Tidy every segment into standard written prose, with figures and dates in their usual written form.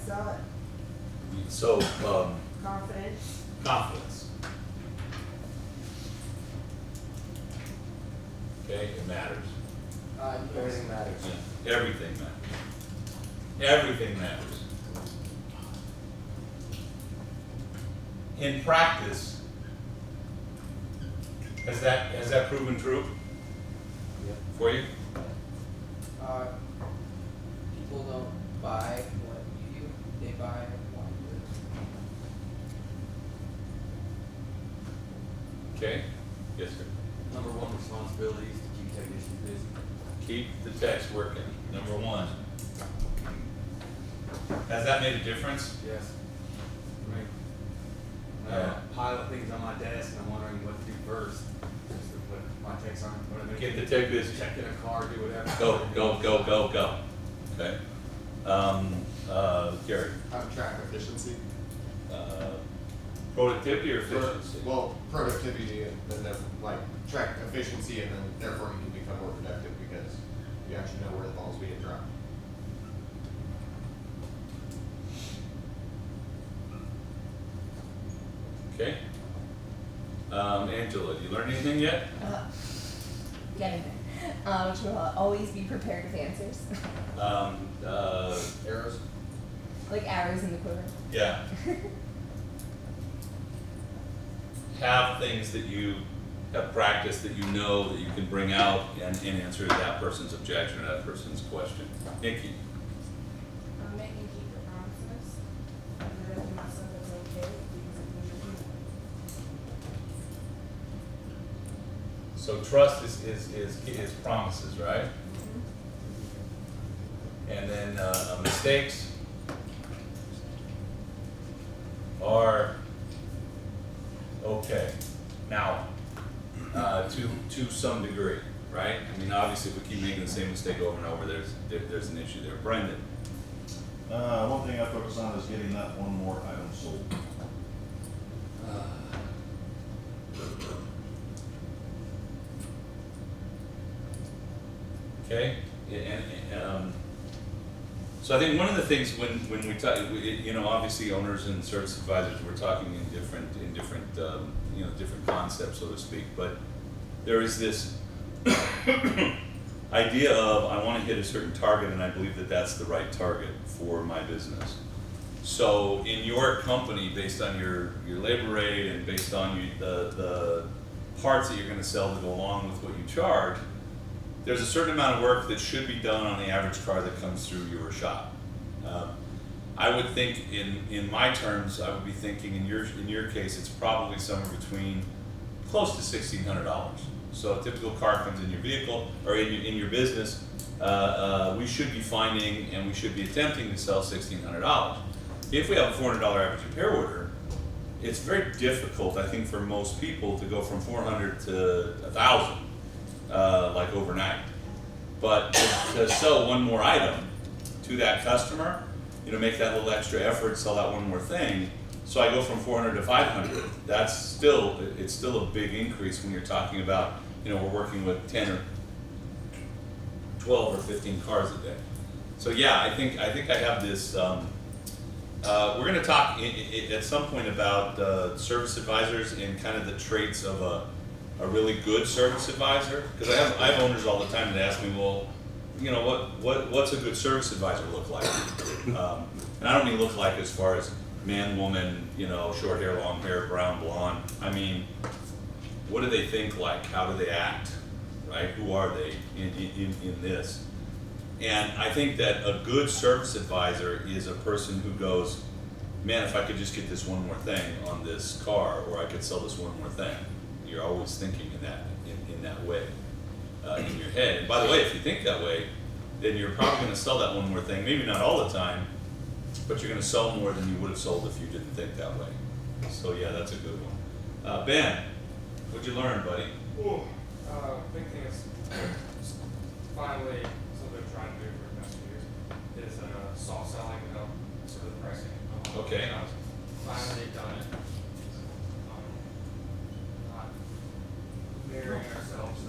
sell it. So, Confidence. confidence. Okay, it matters. Everything matters. Yeah, everything matters. Everything matters. In practice, has that proven true Yep. for you? People don't buy what you do, they buy what you do. Okay. Yes, sir. Number one responsibility is to keep technicians busy. Keep the techs working. Number one. Has that made a difference? Yes. Right. I Yeah. have a pile of things on my desk and I'm wondering what to do first. Just to put my techs on, what are they? Get the tech busy. Check in a car, do whatever. Go. Okay. Gary. Track efficiency. Productivity or efficiency? Well, productivity and then like track efficiency and then therefore you can become more productive because you actually know where the ball's being dropped. Okay. Angela, you learn anything yet? Getting there. Which will always be prepared with answers. Arrows? Like arrows in the quiver. Yeah. Have things that you have practiced that you know that you can bring out and answer that person's objection or that person's question. Nikki. Making keeper promises. And letting myself is okay. So trust is promises, right? And then mistakes are okay. Now, to some degree, right? I mean, obviously, if we keep making the same mistake over and over, there's an issue there. Brendan. One thing I focus on is getting that one more item sold. Okay, so I think one of the things when we talk, you know, obviously owners and service advisors, we're talking in different you know, different concepts, so to speak. But there is this idea of I want to hit a certain target, and I believe that that's the right target for my business. So in your company, based on your labor rate and based on the parts that you're going to sell to go along with what you charge, there's a certain amount of work that should be done on the average car that comes through your shop. I would think, in my terms, I would be thinking in your case, it's probably somewhere between close to $1,600. So a typical car comes in your vehicle or in your business. We should be finding and we should be attempting to sell $1,600. If we have a $400 average repair order, it's very difficult, I think, for most people to go from 400 to 1,000. Like overnight. But to sell one more item to that customer, you know, make that little extra effort, sell that one more thing. So I go from 400 to 500. It's still a big increase when you're talking about, you know, we're working with 10 or 12 or 15 cars a day. So yeah, I think I have this. We're going to talk at some point about service advisors and kind of the traits of a really good service advisor, because I have owners all the time that ask me, well, you know, what's a good service advisor look like? And I don't mean look like as far as man, woman, you know, short hair, long hair, brown, blonde. I mean, what do they think like? How do they act? Right? Who are they in this? And I think that a good service advisor is a person who goes, man, if I could just get this one more thing on this car, or I could sell this one more thing. You're always thinking in that way in your head. And by the way, if you think that way, then you're probably going to sell that one more thing. Maybe not all the time, but you're going to sell more than you would have sold if you didn't think that way. So yeah, that's a good one. Ben, what'd you learn, buddy? Big thing is finally something I'm trying to do for the past few years is soft selling without sort of the pricing. Okay. Finally done it. Not mirroring ourselves.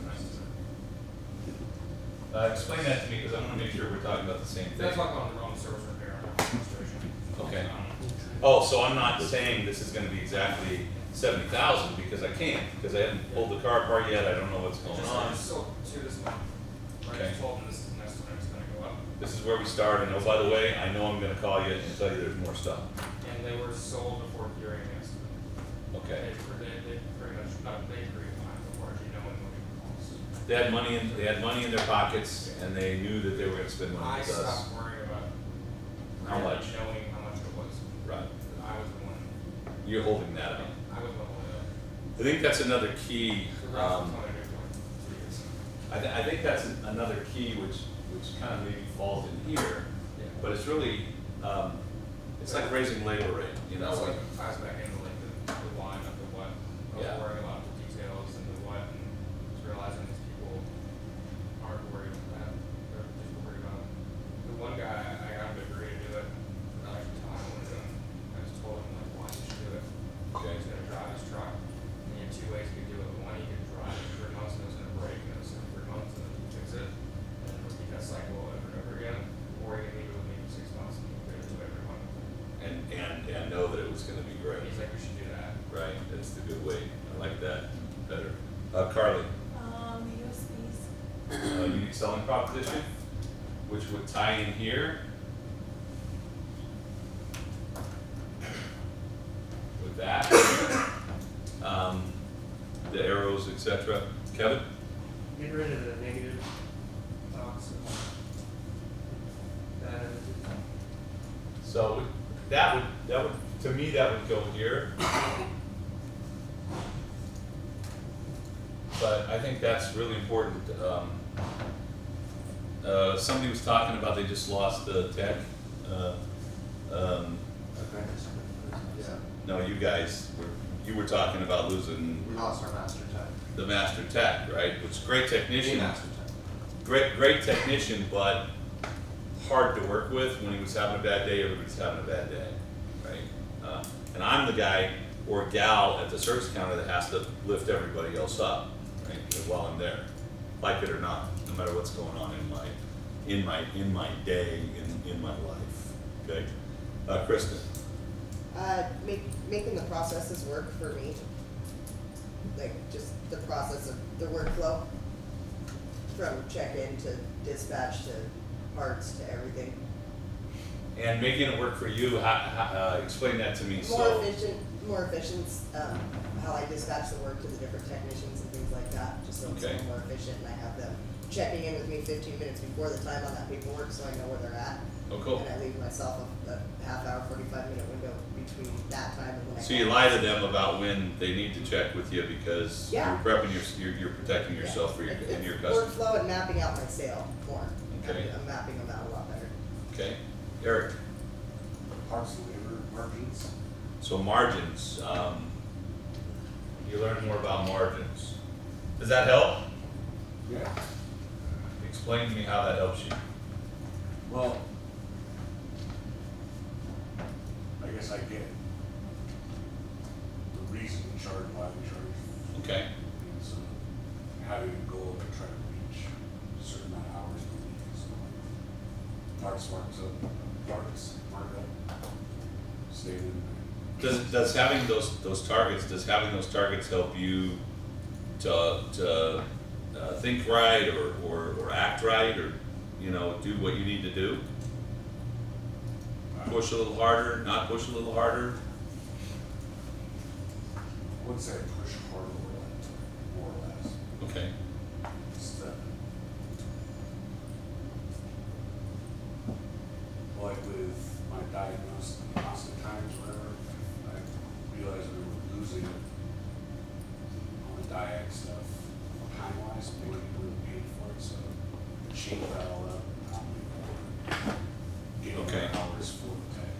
Explain that to me, because I want to make sure we're talking about the same thing. That's like on the wrong service repair administration. Oh, so I'm not saying this is gonna be exactly 70,000 because I can't, because I haven't pulled the car apart yet, I don't know what's going on. So, to this month, right, Okay. I told them this is the next time it's gonna go up, This is where we start, and oh, by the way, I know I'm gonna call you and tell you there's more stuff. and they were sold before hearing yesterday. Okay. They pretty much, they agreed on it before actually knowing what it costs. They had money in their pockets, and they knew that they were gonna spend money I with us. stopped worrying about How really much? knowing how much it was. Right. I was the one, You're holding that up. I was the one holding it up. I think that's another key, The rest was only good for 2 years. I think that's another key which kind of maybe falls in here, Yeah. but it's really, it's like raising labor rate, you know? That's what ties back into like the why, not the what. I was Yeah. worrying about the details and the what, and just realizing these people aren't worried about that. They're just worried about, the one guy, I got him to agree to do it, without actually telling him what to do. I just told him like why he should do it. Okay. He's gonna drive his truck, and he had 2 ways he could do it. One, he could drive it for 3 months and it was gonna break, and it was in 3 months, and then he fix it, and then repeat that cycle over and over again. Or he could leave it with me for 6 months and he'll do it every month. And know that it was gonna be great, He's like, we should do that. right? That's the good way, I like that better. Carly, The USBs. unique selling proposition, which would tie in here. With that, the arrows, etc. Kevin? Get rid of the negative thoughts and bad attitude. So that would, to me, that would go here. But I think that's really important. Somebody was talking about they just lost the tech. Yeah, No, you guys, you were talking about losing we lost our master tech. the master tech, right? Which is a great technician. Master tech. Great technician, but hard to work with. When he was having a bad day, everybody's having a bad day, right? And I'm the guy or gal at the service counter that has to lift everybody else up, right? While I'm there, like it or not, no matter what's going on in my day, in my life. Okay, Kristen. Making the processes work for me. Like just the process of the workflow. From check-in to dispatch to parts to everything. And making it work for you, explain that to me. More efficient, how I dispatch the work to the different technicians and things like that, just so it's a Okay. little more efficient, and I have them checking in with me 15 minutes before the time on that paperwork, so I know where they're at. Oh, cool. And I leave myself a half hour, 45-minute window between that time and when I. So you lie to them about when they need to check with you because Yeah. you're prepping you're protecting yourself for your It's and your customer. workflow and mapping out my sale more. Okay. I'm mapping them out a lot better. Okay, Eric. Parts and labor margins. So margins, you learn more about margins. Does that help? Yeah, Explain to me how that helps you. well, I guess I get the reason we charge, why we charge. Okay. And so having a goal to try to reach a certain amount of hours per week is parts marks up, parts mark up, stated. Does having those targets help you to think right or act right or do what you need to do? Push a little harder, not push a little harder. I wouldn't say I push harder more or less. Okay. Just, like with my diagnosis times, whatever, I realized we were losing it on the diag stuff, time-wise, making it really paid for it, so I changed that all up. Getting Okay. hours for the tech.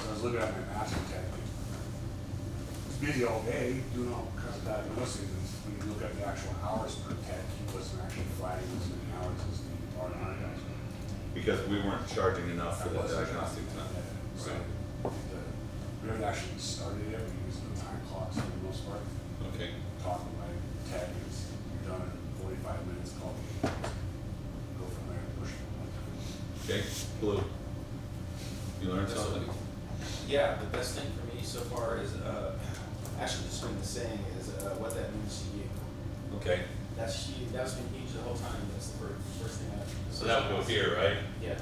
So I was looking at my master tech. I was busy all day doing all kinds of diagnoses, and when you look at the actual hours per tech, he wasn't actually flagging as many hours as the R&R guys were. Because we weren't charging enough for the That wasn't diagnostic time. Yeah, so we haven't actually started yet, we use the time clocks for the most part. Okay. Talking to my tech, it's, you're done in 45 minutes, call me. Go from there, push it one time. Okay. Blue. You learned something. Yeah, the best thing for me so far is, actually just been the saying is, what that means to you. Okay, That's huge, that's been huge the whole time, that's the first thing I. so that would go here, right? Yeah.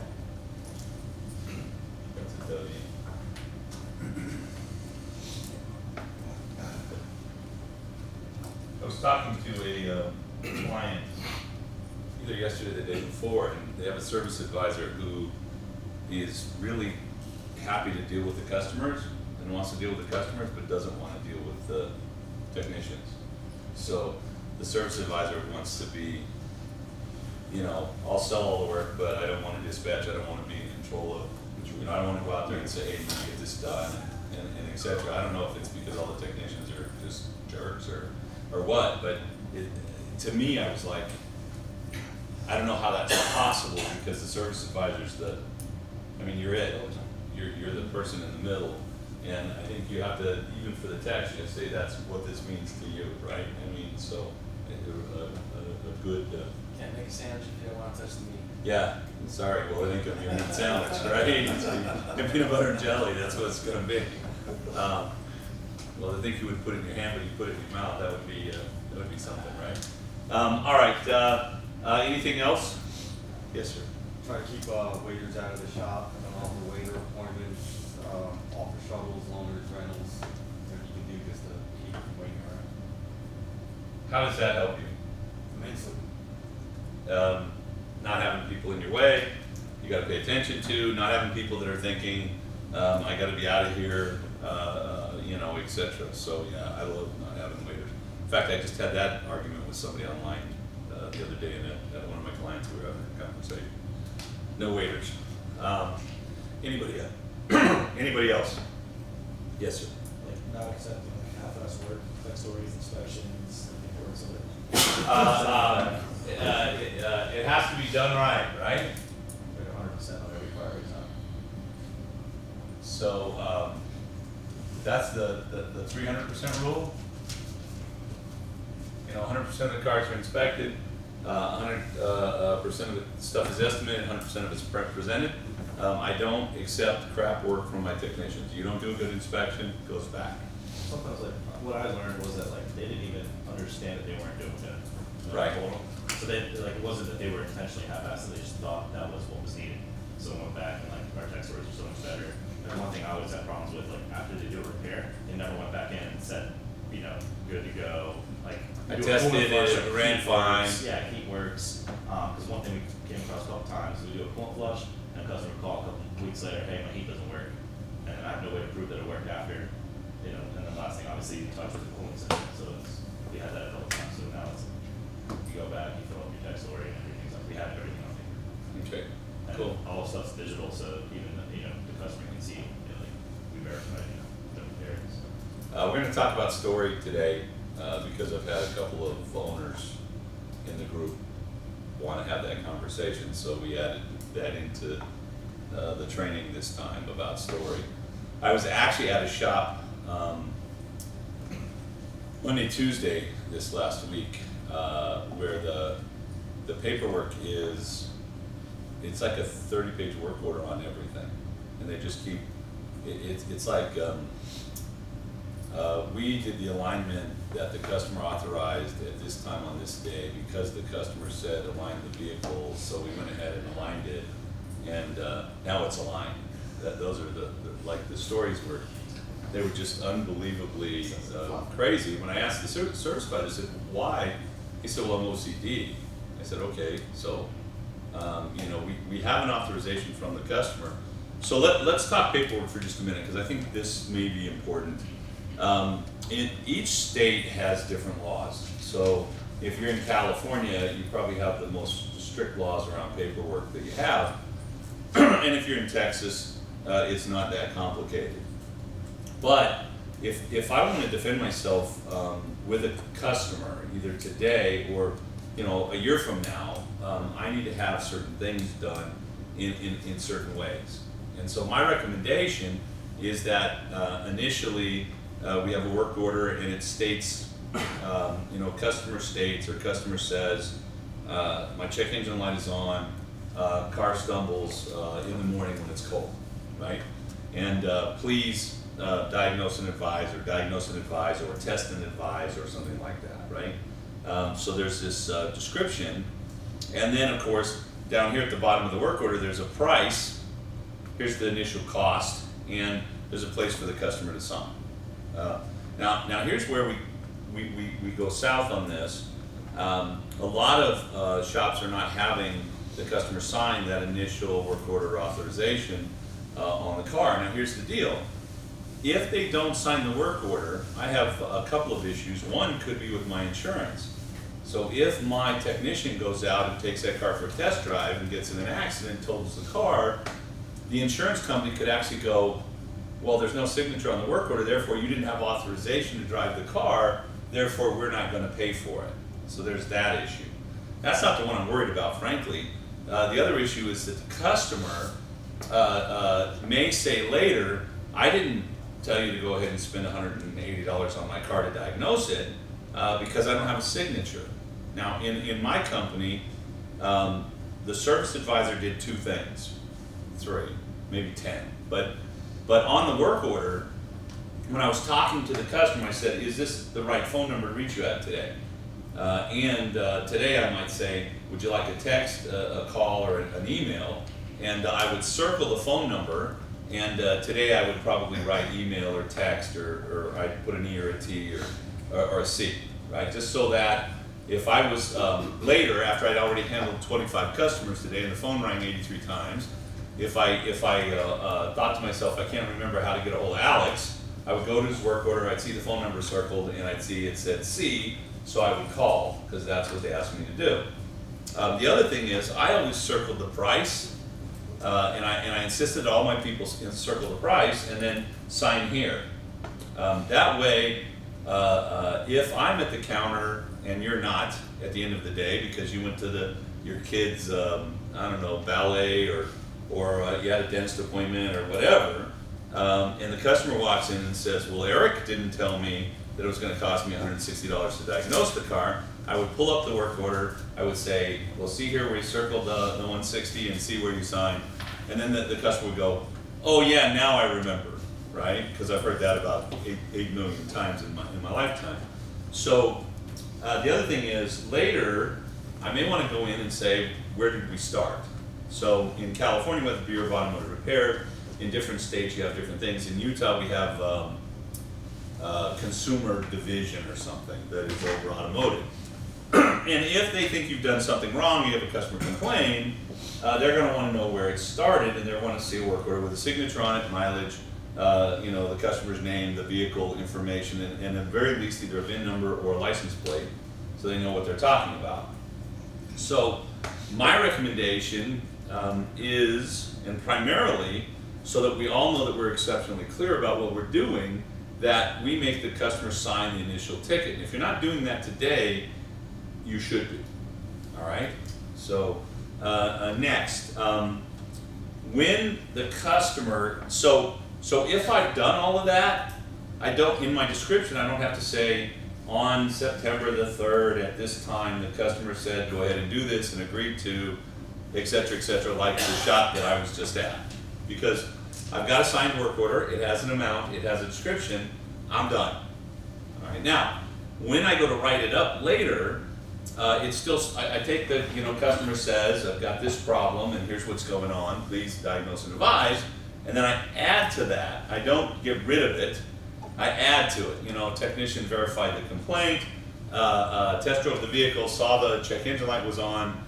That's a W. I was talking to a client either yesterday or the day before, and they have a service advisor who is really happy to deal with the customers and wants to deal with the customers, but doesn't want to deal with the technicians. So the service advisor wants to be, you know, I'll sell all the work, but I don't want to dispatch, I don't want to be in control of, you know, I don't want to go out there and say, hey, you need to get this done, and et cetera. I don't know if it's because all the technicians are just jerks or what, but to me, I was like, I don't know how that's possible, because the service advisor's I mean, you're it, you're the person in the middle, and I think you have to, even for the text, you have to say that's what this means to you, right? I mean, so, a good, Can't make a sandwich if you don't wanna touch the meat. yeah, sorry, well, I think of your meat sandwich, right? And peanut butter and jelly, that's what it's gonna be. Well, I think you would put it in your hand, but you put it in your mouth, that would be something, right? All right, anything else? Yes, sir. Try to keep waiters out of the shop, all the waiter appointments, offer shuttles, laundry rentals, that you can do just to keep them waiting around. How does that help you? Immensely. Not having people in your way, you gotta pay attention to, not having people that are thinking, I gotta be out of here, you know, et cetera. So, yeah, I love not having waiters. In fact, I just had that argument with somebody online, the other day, and at one of my clients, we were having a conversation. No waiters. Anybody else? Anybody else? Yes, sir. Like not accepting like half-ass work, like stories, inspections, reports of it. It has to be done right, right? Like 100% on every car every time. So, that's the 300% rule. You know, 100% of the cars are inspected, 100% of the stuff is estimated, 100% of it's presented. I don't accept crap work from my technicians. You don't do a good inspection, it goes back. Sometimes like what I learned was that like they didn't even understand that they weren't doing it. Right. So they like it wasn't that they were intentionally half-assed, they just thought that was what was needed. So they went back and like our tech stores are so much better. And one thing I always had problems with, like after they do a repair, they never went back in and said, you know, good to go. Like I do a tested coolant flush, it, like, ran heat fine. works. Yeah, heat works. Because one thing we came across a couple times, we do a coolant flush, and a customer would call a couple weeks later, hey, my heat doesn't work, and I have no way to prove that it worked after, you know. And then last thing, obviously, you touch with the coolant system. So we had that a couple times. So now it's you go back, you fill up your tech story, and everything's up. We have everything on paper. Okay, And cool. all stuff's digital, so even you know the customer can see, you know, like we verify, you know, the repairs. We're gonna talk about story today, because I've had a couple of owners in the group wanna have that conversation, so we added that into, the training this time about story. I was actually at a shop, Monday, Tuesday this last week, where the paperwork it's like a 30-page work order on everything, and they just keep, it's like, we did the alignment that the customer authorized at this time on this day because the customer said align the vehicles, so we went ahead and aligned it, and now it's aligned. Those are the stories they were just unbelievably crazy. When I asked the service advisor, I said, why? He said, well, I'm OCD. I said, okay, so, you know, we have an authorization from the customer. So let's talk paperwork for just a minute, because I think this may be important. In each state has different laws. So if you're in California, you probably have the most strict laws around paperwork that you have. And if you're in Texas, it's not that complicated. But if I want to defend myself with a customer, either today or, you know, a year from now, I need to have certain things done in certain ways. And so my recommendation is that initially we have a work order and it states, you know, customer states or customer says, my check engine light is on, car stumbles in the morning when it's cold, right? and please diagnose and advise, or test and advise, or something like that, right? So there's this description, and then of course, down here at the bottom of the work order, there's a price, here's the initial cost, and there's a place for the customer to sign. Now here's where we go south on this. A lot of shops are not having the customer sign that initial work order authorization on the car. Now here's the deal. If they don't sign the work order, I have a couple of issues. One could be with my insurance. So if my technician goes out and takes that car for a test drive and gets in an accident, totals the car, the insurance company could actually go, well, there's no signature on the work order, therefore you didn't have authorization to drive the car, therefore we're not going to pay for it. So there's that issue. That's not the one I'm worried about, frankly. The other issue is that the customer may say later, I didn't tell you to go ahead and spend $180 on my car to diagnose it because I don't have a signature. Now, in my company, the service advisor did 2 things, 3, maybe 10. But on the work order, when I was talking to the customer, I said, is this the right phone number to reach you at today? Today I might say, would you like a text, a call, or an email? And I would circle the phone number, and today I would probably write email or text, or I'd put an E or a T or a C, right? Just so that if I was later, after I'd already handled 25 customers today and the phone rang 83 times, if I thought to myself, I can't remember how to get a hold of Alex, I would go to his work order, I'd see the phone number circled, and I'd see it said C, so I would call, because that's what they asked me to do. The other thing is, I always circled the price, and I insisted all my people circle the price, and then sign here. That way, if I'm at the counter and you're not at the end of the day because you went to your kid's, I don't know, ballet, or you had a dentist appointment or whatever, and the customer walks in and says, well, Eric didn't tell me that it was going to cost me $160 to diagnose the car, I would pull up the work order, I would say, well, see here where you circled the 160 and see where you signed, and then the customer would go, oh yeah, now I remember, right? Because I've heard that about 8 million times in my lifetime. So the other thing is, later, I may want to go in and say, where did we start? So in California, we have the Bureau of Automotive Repair. In different states, you have different things. In Utah, we have consumer division or something that is over automotive. And if they think you've done something wrong, you have a customer complain, they're going to want to know where it started, and they're going to see a work order with a signature on it, mileage, the customer's name, the vehicle information, and at the very least either a VIN number or a license plate, so they know what they're talking about. So my recommendation is, and primarily, so that we all know that we're exceptionally clear about what we're doing, that we make the customer sign the initial ticket. And if you're not doing that today, you should be. All right? So next, when the customer, so if I've done all of that, I don't, in my description, I don't have to say, on September the 3rd at this time, the customer said, go ahead and do this and agreed to, et cetera, like the shop that I was just at. Because I've got a signed work order, it has an amount, it has a description, I'm done. All right, now, when I go to write it up later, it's still, I take the, customer says, I've got this problem and here's what's going on, please diagnose and advise, and then I add to that. I don't get rid of it, I add to it. Technician verified the complaint, test drove the vehicle, saw the check engine light was on,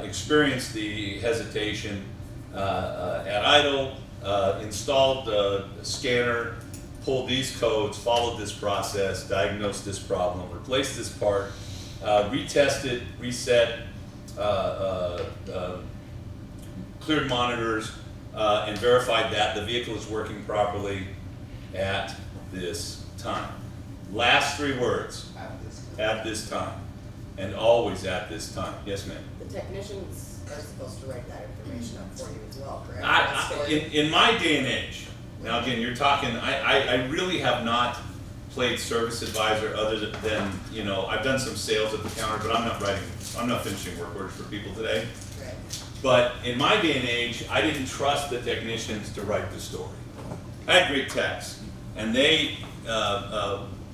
experienced the hesitation at idle, installed the scanner, pulled these codes, followed this process, diagnosed this problem, replaced this part, retested, reset, cleared monitors, and verified that the vehicle is working properly at this time. Last 3 words. At this time. And always at this time. Yes, ma'am. The technicians are supposed to write that information up for you as well, correct? In my day and age, now again, you're talking, I really have not played service advisor other than, I've done some sales at the counter, but I'm not finishing work orders for people today. Right. But in my day and age, I didn't trust the technicians to write the story. I had great techs, and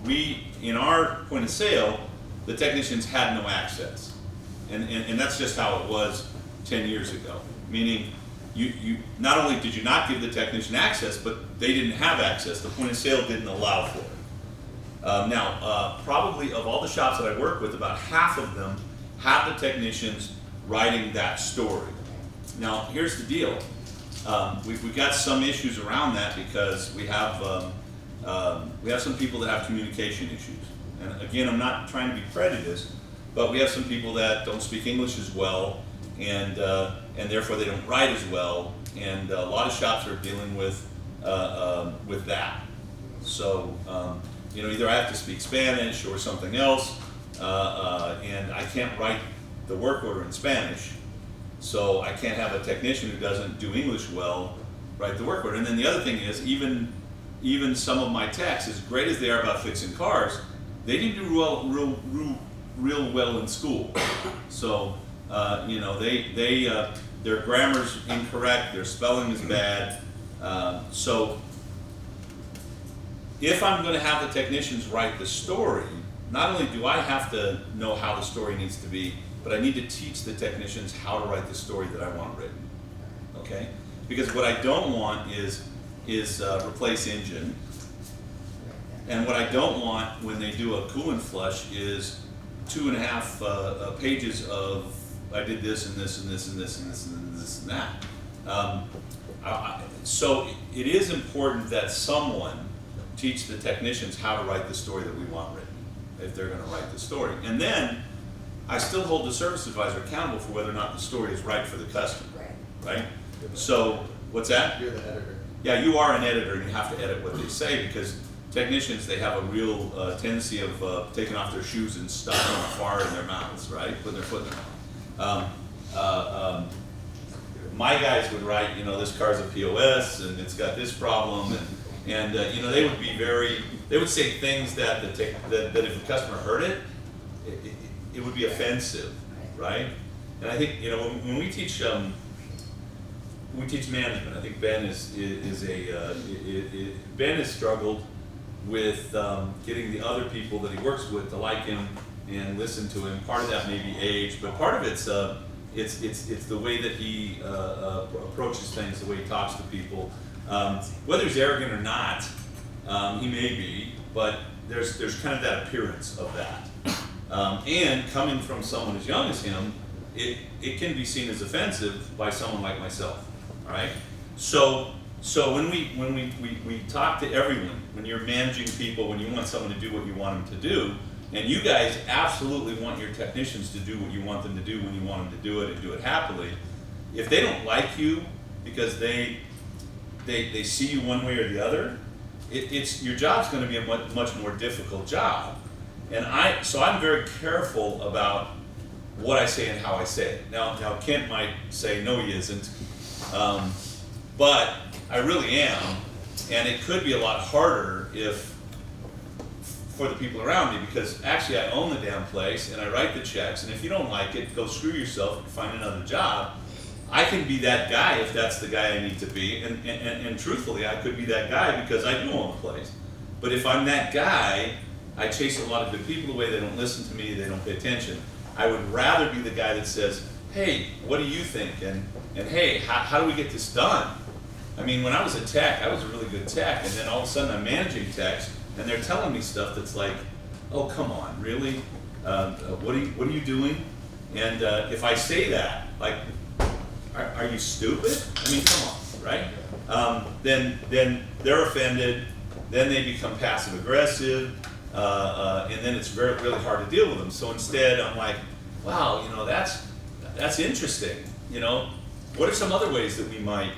we, in our point of sale, the technicians had no access. And that's just how it was 10 years ago. Meaning, you not only did you not give the technician access, but they didn't have access. The point of sale didn't allow for it. Now, probably of all the shops that I work with, about half of them have the technicians writing that story. Now, here's the deal. We've got some issues around that because we have some people that have communication issues. And again, I'm not trying to be prejudiced, but we have some people that don't speak English as well, and therefore they don't write as well. And a lot of shops are dealing with that. So either I have to speak Spanish or something else, and I can't write the work order in Spanish. So I can't have a technician who doesn't do English well write the work order. And then the other thing is, even some of my techs, as great as they are about fixing cars, they didn't do real well in school. So their grammar's incorrect, their spelling is bad. So if I'm going to have the technicians write the story, not only do I have to know how the story needs to be, but I need to teach the technicians how to write the story that I want written. Okay? Because what I don't want is replace engine. And what I don't want when they do a coolant flush is 2.5 pages of I did this and this and this and this and this and this and that. So it is important that someone teach the technicians how to write the story that we want written, if they're going to write the story. And then I still hold the service advisor accountable for whether or not the story is right for the customer. Right? So, what's that? You're the editor. Yeah, you are an editor and you have to edit what they say, because technicians, they have a real tendency of taking off their shoes and stuffing far in their mouths, right? Putting their foot in their mouth. My guys would write, this car's a POS and it's got this problem, and they would be they would say things that that if the customer heard it, it would be offensive, right? And I think, when we teach management, I think Ben Ben has struggled with getting the other people that he works with to like him and listen to him. Part of that may be age, but part of it's the way that he approaches things, the way he talks to people. Whether he's arrogant or not, he may be, but there's kind of that appearance of that. And coming from someone as young as him, it can be seen as offensive by someone like myself. All right. So when we talk to everyone, when you're managing people, when you want someone to do what you want them to do, and you guys absolutely want your technicians to do what you want them to do when you want them to do it and do it happily, if they don't like you because they see you one way or the other, your job's going to be a much more difficult job. And I'm very careful about what I say and how I say it. Now Kent might say, no, he isn't. But I really am. And it could be a lot harder for the people around me, because actually I own the damn place and I write the checks, and if you don't like it, go screw yourself and find another job. I can be that guy if that's the guy I need to be, and truthfully, I could be that guy because I do own the place. But if I'm that guy, I chase a lot of good people away, they don't listen to me, they don't pay attention. I would rather be the guy that says, hey, what do you think? And hey, how do we get this done? I mean, when I was a tech, I was a really good tech, and then all of a sudden I'm managing techs, and they're telling me stuff that's like, oh, come on, really? What are you doing? And if I say that, like, are you stupid? I mean, come on, right? Then they're offended, then they become passive aggressive, and then it's really hard to deal with them. So instead, I'm like, wow, that's interesting. What are some other ways that we might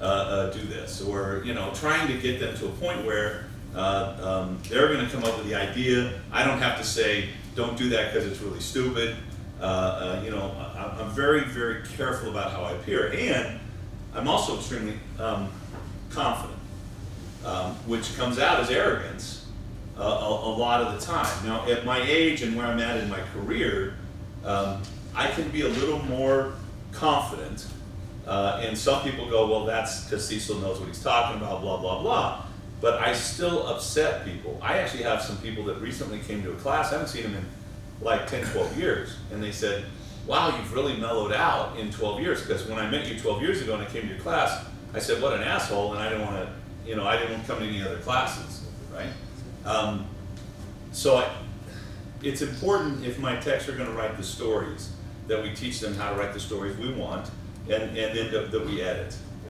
do this? Or trying to get them to a point where they're going to come up with the idea. I don't have to say, don't do that because it's really stupid. I'm very, very careful about how I appear, and I'm also extremely confident, which comes out as arrogance a lot of the time. Now, at my age and where I'm at in my career, I can be a little more confident. And some people go, well, that's because Cecil knows what he's talking about, blah, blah, blah. But I still upset people. I actually have some people that recently came to a class, I haven't seen them in like 10, 12 years, and they said, wow, you've really mellowed out in 12 years, because when I met you 12 years ago and I came to your class, I said, what an asshole, and I didn't want to, I didn't want to come to any other classes, right? It's important if my techs are going to write the stories, that we teach them how to write the stories we want, and then that we edit.